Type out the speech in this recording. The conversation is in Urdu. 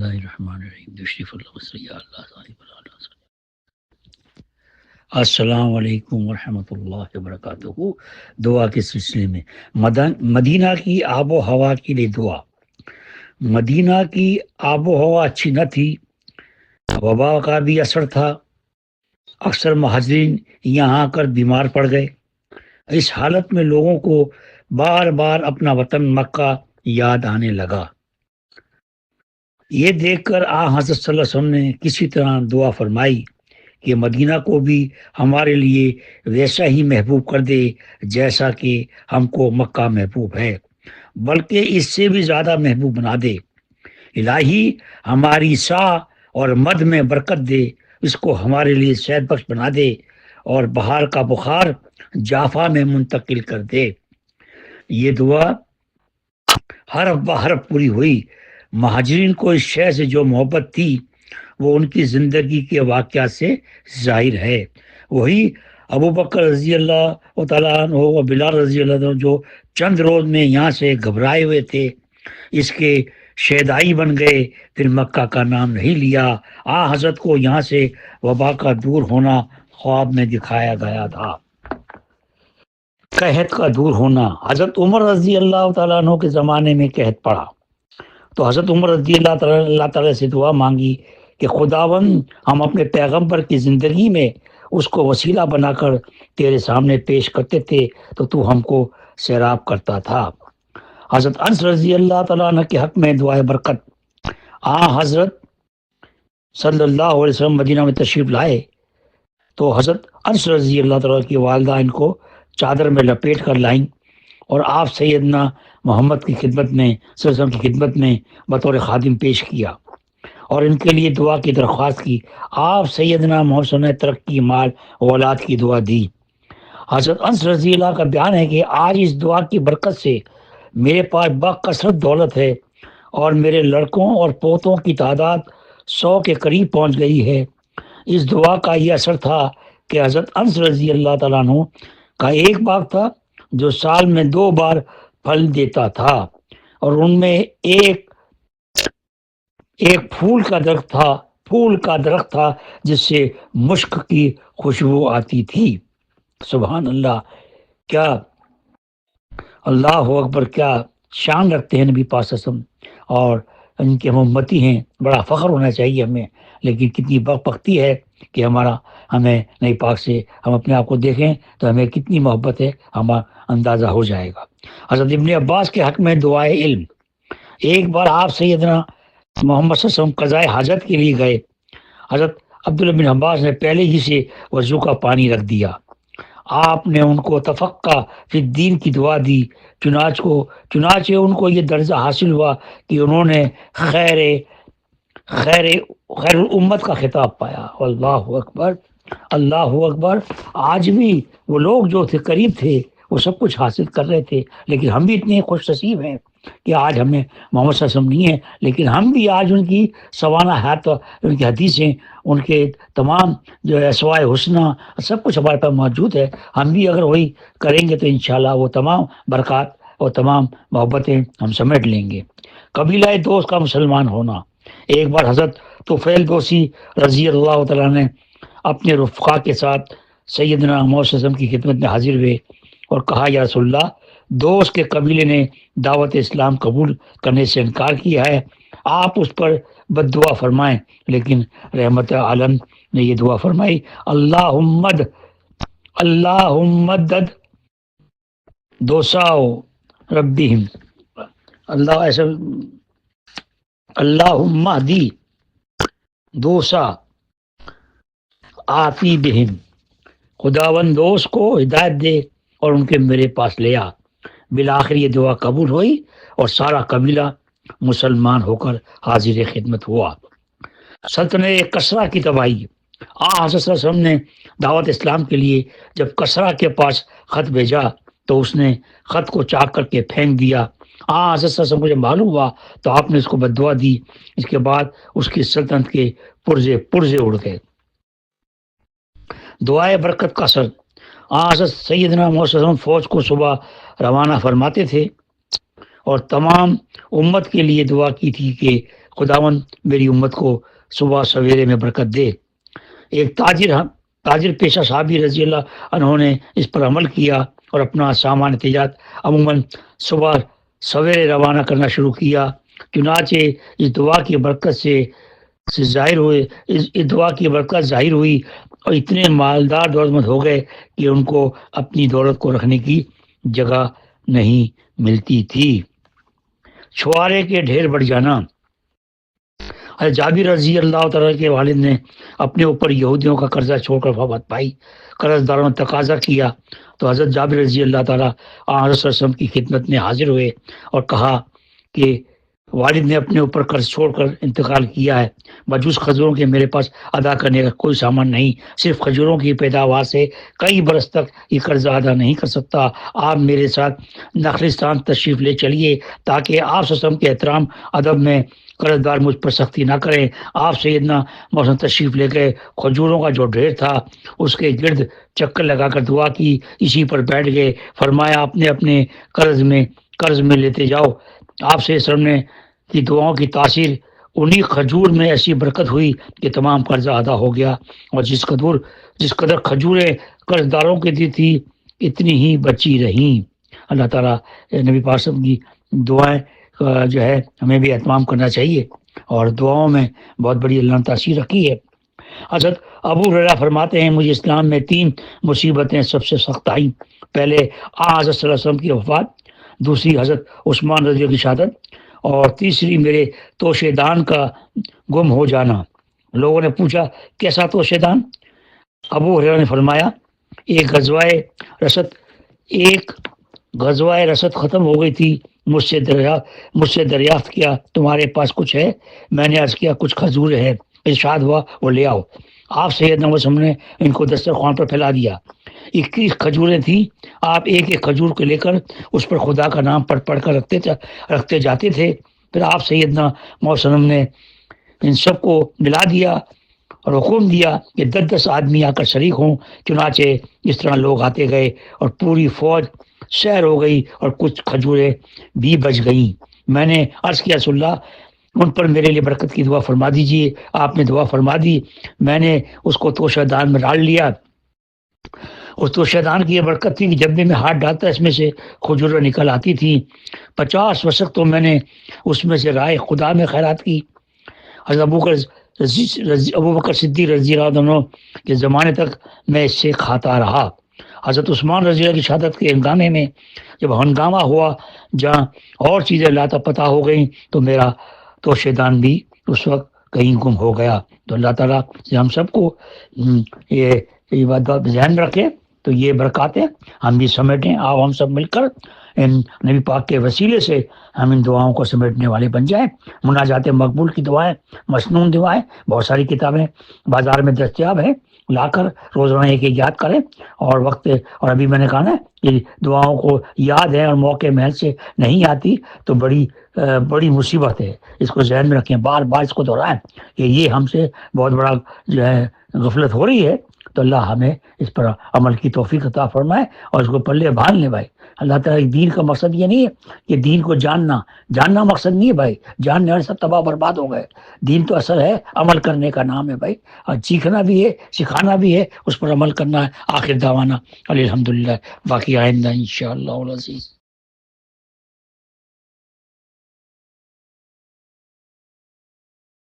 اللہ الرحمن الرحیم تشریف اللہ وسلم اللہ صاحب اللہ. السلام علیکم ورحمۃ اللہ وبرکاتہ. دعا کے سلسلے میں مدینہ کی آب و ہوا کے لیے دعا. مدینہ کی آب و ہوا اچھی نہ تھی، وبا کا بھی اثر تھا، اکثر مہاجرین یہاں آ کر بیمار پڑ گئے. اس حالت میں لوگوں کو بار بار اپنا وطن مکہ یاد آنے لگا. یہ دیکھ کر حضرت صلی اللہ علیہ وسلم نے کسی طرح دعا فرمائی کہ مدینہ کو بھی ہمارے لیے ویسا ہی محبوب کر دے جیسا کہ ہم کو مکہ محبوب ہے، بلکہ اس سے بھی زیادہ محبوب بنا دے. الہی ہماری سا اور مد میں برکت دے، اس کو ہمارے لیے صحت بخش بنا دے اور بہار کا بخار جافا میں منتقل کر دے. یہ دعا حرف بحرف پوری ہوئی. مہاجرین کو اس شے سے جو محبت تھی وہ ان کی زندگی کے واقعات سے ظاہر ہے. وہی ابو بکر رضی اللہ تعالیٰ عنہ اور بلال رضی اللہ عنہ جو چند روز میں یہاں سے گھبرائے ہوئے تھے، اس کے شیدائی بن گئے، پھر مکہ کا نام نہیں لیا. حضرت کو یہاں سے وبا کا دور ہونا خواب میں دکھایا گیا تھا. قحط کا دور ہونا. حضرت عمر رضی اللہ تعالیٰ عنہ کے زمانے میں قحط پڑا تو حضرت عمر رضی اللہ تعالیٰ سے دعا مانگی کہ خداوند، ہم اپنے پیغمبر کی زندگی میں اس کو وسیلہ بنا کر تیرے سامنے پیش کرتے تھے تو تو ہم کو سیراب کرتا تھا. حضرت انس رضی اللہ تعالیٰ عنہ کے حق میں دعائے برکت. حضرت صلی اللہ علیہ وسلم مدینہ میں تشریف لائے تو حضرت انس رضی اللہ تعالیٰ کی والدہ ان کو چادر میں لپیٹ کر لائیں اور آپ سیدنا محمد کی خدمت میں صلی اللہ علیہ وسلم کی خدمت میں بطور خادم پیش کیا اور ان کے لیے دعا کی درخواست کی. آپ سیدنا محمد صلی اللہ علیہ وسلم نے ترقی، مال و اولاد کی دعا دی. حضرت انس رضی اللہ کا بیان ہے کہ آج اس دعا کی برکت سے میرے پاس بکثرت دولت ہے اور میرے لڑکوں اور پوتوں کی تعداد 100 کے قریب پہنچ گئی ہے. اس دعا کا یہ اثر تھا کہ حضرت انس رضی اللہ تعالیٰ عنہ کا ایک باغ تھا جو سال میں 2 بار پھل دیتا تھا اور ان میں ایک پھول کا درخت تھا جس سے مشک کی خوشبو آتی تھی. سبحان اللہ، کیا اللہ اکبر، کیا شان رکھتے ہیں نبی پاک صلی اللہ علیہ وسلم اور ان کے امتی ہیں. بڑا فخر ہونا چاہیے ہمیں، لیکن کتنی بدبختی ہے کہ ہمیں نبی پاک سے ہم اپنے آپ کو دیکھیں تو ہمیں کتنی محبت ہے ہمارا اندازہ ہو جائے گا. حضرت ابن عباس کے حق میں دعائے علم. ایک بار آپ سیدنا محمد صلی اللہ علیہ وسلم قضائے حاجت کے لیے گئے. حضرت عبداللہ بن عباس نے پہلے ہی سے وضو کا پانی رکھ دیا. آپ نے ان کو تفقہ فی الدین کی دعا دی. چنانچہ ان کو یہ درجہ حاصل ہوا کہ انہوں نے خیر الامت کا خطاب پایا. اللہ اکبر، اللہ اکبر. آج بھی وہ لوگ جو تھے قریب تھے وہ سب کچھ حاصل کر رہے تھے، لیکن ہم بھی اتنے خوش نصیب ہیں کہ آج ہمیں محمد صلی اللہ علیہ وسلم نہیں ہے، لیکن ہم بھی آج ان کی سوانح حیات، ان کی حدیثیں، ان کے تمام جو اسماء حسنہ سب کچھ ہمارے پاس موجود ہے. ہم بھی اگر وہی کریں گے تو انشاءاللہ وہ تمام برکات اور تمام محبتیں ہم سمیٹ لیں گے. قبیلہ دوست کا مسلمان ہونا. ایک بار حضرت طفیل دوسی رضی اللہ تعالیٰ نے اپنے رفقا کے ساتھ سیدنا محمد صلی اللہ علیہ وسلم کی خدمت میں حاضر ہوئے اور کہا، یا رسول اللہ، دوست کے قبیلے نے دعوت اسلام قبول کرنے سے انکار کیا ہے، آپ اس پر بد دعا فرمائیں. لیکن رحمت عالم نے یہ دعا فرمائی، اللہم مدد دوساؤ ربہم، اللہم اہدی دوسا آتی بہم، خداوند دوست کو ہدایت دے اور ان کے میرے پاس لے آ. بالآخر یہ دعا قبول ہوئی اور سارا قبیلہ مسلمان ہو کر حاضر خدمت ہوا. سلطنت کسریٰ کی تباہی. حضرت صلی اللہ علیہ وسلم نے دعوت اسلام کے لیے جب کسریٰ کے پاس خط بھیجا تو اس نے خط کو چاک کر کے پھینک دیا. حضرت صلی اللہ علیہ وسلم کو جب معلوم ہوا تو آپ نے اس کو بد دعا دی. اس کے بعد اس کی سلطنت کے پرزے اڑ گئے. دعائے برکت کا اثر. حضرت سیدنا محمد صلی اللہ علیہ وسلم فوج کو صبح روانہ فرماتے تھے اور تمام امت کے لیے دعا کی تھی کہ خداوند میری امت کو صبح سویرے میں برکت دے۔ ایک تاجر پیشہ صحابی رضی اللہ عنہ نے اس پر عمل کیا اور اپنا سامان تجارت عموماً صبح سویرے روانہ کرنا شروع کیا۔ چنانچہ اس دعا کی برکت سے ظاہر ہوئے، اس دعا کی برکت ظاہر ہوئی اور اتنے مالدار دولت مند ہو گئے کہ ان کو اپنی دولت کو رکھنے کی جگہ نہیں ملتی تھی۔ چھوارے کے ڈھیر بڑھ جانا۔ حضرت جابر رضی اللہ تعالیٰ کے والد نے اپنے اوپر یہودیوں کا قرضہ چھوڑ کر وفات پائی۔ قرض داروں نے تقاضا کیا تو حضرت جابر رضی اللہ تعالیٰ حضرت صلی اللہ علیہ وسلم کی خدمت میں حاضر ہوئے اور کہا کہ والد نے اپنے اوپر قرض چھوڑ کر انتقال کیا ہے، بجوز کھجوروں کے میرے پاس ادا کرنے کا کوئی سامان نہیں، صرف کھجوروں کی پیداوار سے کئی برس تک یہ قرض ادا نہیں کر سکتا۔ آپ میرے ساتھ نخلستان تشریف لے چلیے تاکہ آپ صلی اللہ علیہ وسلم کے احترام ادب میں قرض دار مجھ پر سختی نہ کریں۔ آپ سیدنا موسم تشریف لے کے کھجوروں کا جو ڈھیر تھا اس کے گرد چکر لگا کر دعا کی، اسی پر بیٹھ گئے۔ فرمایا اپنے اپنے قرض میں لیتے جاؤ۔ آپ سے وسلم نے کی دعاؤں کی تاثیر انہی کھجور میں ایسی برکت ہوئی کہ تمام قرضہ ادا ہو گیا، اور جس قدر کھجوریں قرض داروں کے دی تھی اتنی ہی بچی رہیں۔ اللہ تعالیٰ نبی پاک صلی اللہ علیہ وسلم کی دعائیں جو ہے ہمیں بھی اہتمام کرنا چاہیے، اور دعاؤں میں بہت بڑی اللہ نے تاثیر رکھی ہے۔ حضرت ابو ہریرہ فرماتے ہیں مجھے اسلام میں 3 مصیبتیں سب سے سخت آئیں۔ پہلے حضرت صلی اللہ علیہ وسلم کی وفات، دوسری حضرت عثمان رضی اللہ کی شہادت، اور تیسری میرے توشے دان کا گم ہو جانا۔ لوگوں نے پوچھا کیسا توشے دان؟ ابو ہریرہ نے فرمایا ایک غزوہ رسد ختم ہو گئی تھی، مجھ سے دریافت کیا تمہارے پاس کچھ ہے؟ میں نے عرض کیا کچھ کھجور ہے۔ ارشاد ہوا وہ لے آؤ۔ آپ سیدنا وسلم نے ان کو دسترخوان پر پھیلا دیا۔ 21 کھجوریں تھیں۔ آپ ایک ایک کھجور کو لے کر اس پر خدا کا نام پڑھ کر رکھتے جاتے تھے۔ پھر آپ سیدنا وسلم نے ان سب کو ملا دیا اور حکم دیا کہ 10 آدمی آ کر شریک ہوں۔ چنانچہ اس طرح لوگ آتے گئے اور پوری فوج سیر ہو گئی اور کچھ کھجوریں بھی بچ گئیں۔ میں نے عرض کیا رسول اللہ ان پر میرے لیے برکت کی دعا فرما دیجیے۔ آپ نے دعا فرما دی۔ میں نے اس کو توشہ دان میں ڈال لیا۔ اس توشہ دان کی یہ برکت تھی کہ جب بھی میں ہاتھ ڈالتا اس میں سے کھجوریں نکل آتی تھیں۔ 50 وسق تو میں نے اس میں سے رائے خدا میں خیرات کی۔ حضرت ابو بکر صدیق رضی اللہ عنہ کے زمانے تک میں اس سے کھاتا رہا۔ حضرت عثمان رضی اللہ کی شہادت کے ہنگامے میں جب ہنگامہ ہوا جہاں اور چیزیں لاتا پتہ ہو گئیں تو میرا توشہ دان بھی اس وقت کہیں گم ہو گیا۔ تو اللہ تعالیٰ سے ہم سب کو یہ بات ذہن میں رکھیں تو یہ برکاتیں ہم بھی سمیٹیں۔ آؤ ہم سب مل کر ان نبی پاک کے وسیلے سے ہم ان دعاؤں کو سمیٹنے والے بن جائیں۔ مناجات مقبول کی دعائیں، مسنون دعائیں، بہت ساری کتابیں بازار میں دستیاب ہیں، لا کر روزانہ ایک یاد کریں۔ اور اور ابھی میں نے کہا نا کہ دعاؤں کو یاد ہے اور موقع محل سے نہیں آتی تو بڑی مصیبت ہے۔ اس کو ذہن میں رکھیں، بار بار اس کو دہرائیں کہ یہ ہم سے بہت بڑا جو ہے غفلت ہو رہی ہے۔ تو اللہ ہمیں اس پر عمل کی توفیق عطا فرمائے اور اس کو پلے باندھ لے بھائی۔ اللہ تعالیٰ دین کا مقصد یہ نہیں ہے کہ دین کو جاننا مقصد نہیں ہے بھائی، جاننے والے سب تباہ برباد ہو گئے۔ دین تو اصل ہے عمل کرنے کا نام ہے بھائی، اور سیکھنا بھی ہے سکھانا بھی ہے، اس پر عمل کرنا ہے۔ آخر دعوانا الحمدللہ، باقی آئندہ انشاءاللہ العزیز۔